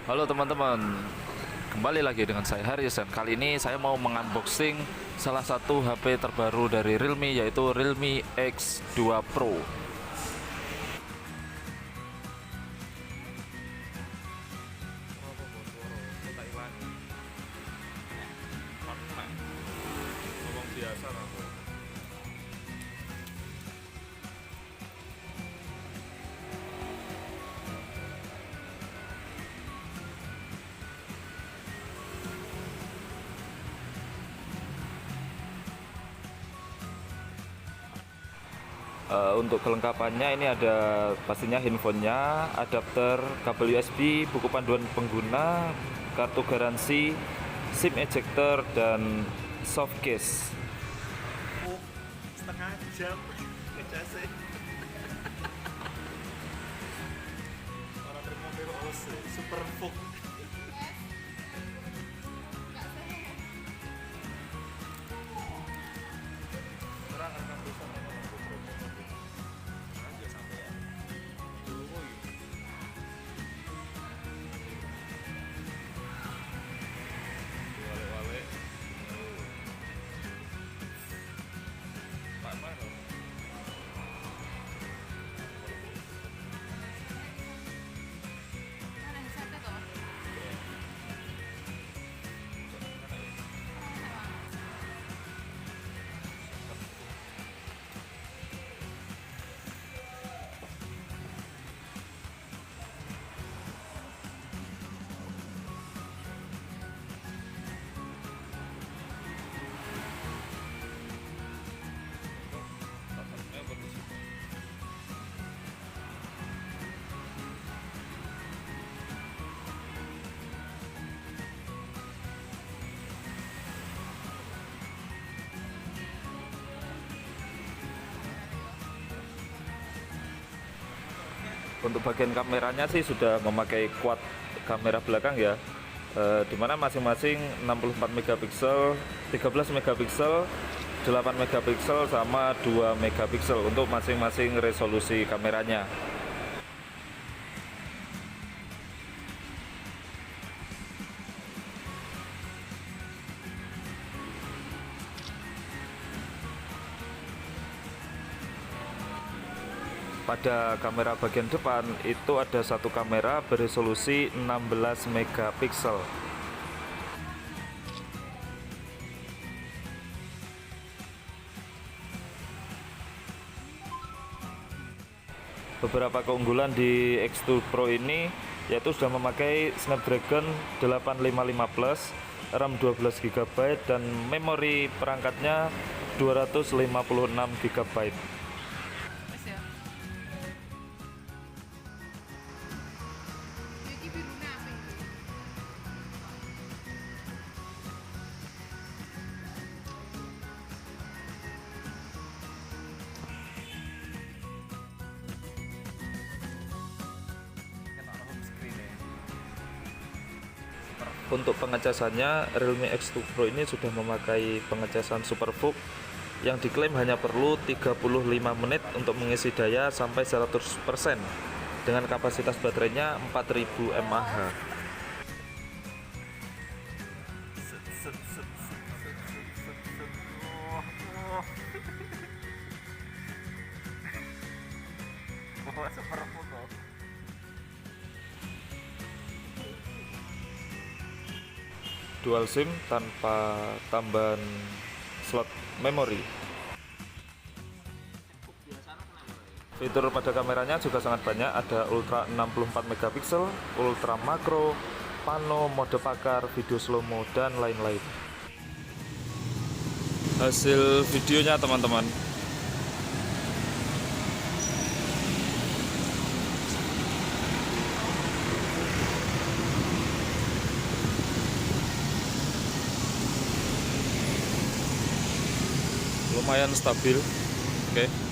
Halo teman-teman, kembali lagi dengan saya Haris dan kali ini saya mau mengunboxing salah satu HP terbaru dari Realme, yaitu Realme X2 Pro. Untuk kelengkapannya ini ada pastinya handphonenya, adapter, kabel USB, buku panduan pengguna, kartu garansi, SIM ejector, dan soft case. Setengah jam ngecasnya orang termobil OC super fuk. Untuk bagian kameranya sih sudah memakai quad kamera belakang ya, dimana masing-masing 64 megapiksel, 13 megapiksel, 8 megapiksel sama 2 megapiksel untuk masing-masing resolusi kameranya. Pada kamera bagian depan itu ada satu kamera beresolusi 16 megapiksel. Beberapa keunggulan di X2 Pro ini yaitu sudah memakai Snapdragon 855 Plus, RAM 12 GB, dan memori perangkatnya 256 GB. Untuk pengecasannya, Realme X2 Pro ini sudah memakai pengecasan Super VOOC yang diklaim hanya perlu 35 menit untuk mengisi daya sampai 100% dengan kapasitas baterainya 4000 mAh. Super fuk loh. Dual SIM tanpa tambahan slot memori. Fitur pada kameranya juga sangat banyak, ada ultra 64 megapiksel, ultra makro, pano, mode pakar, video slow-mo, dan lain-lain. Hasil videonya teman-teman. Lumayan stabil, oke.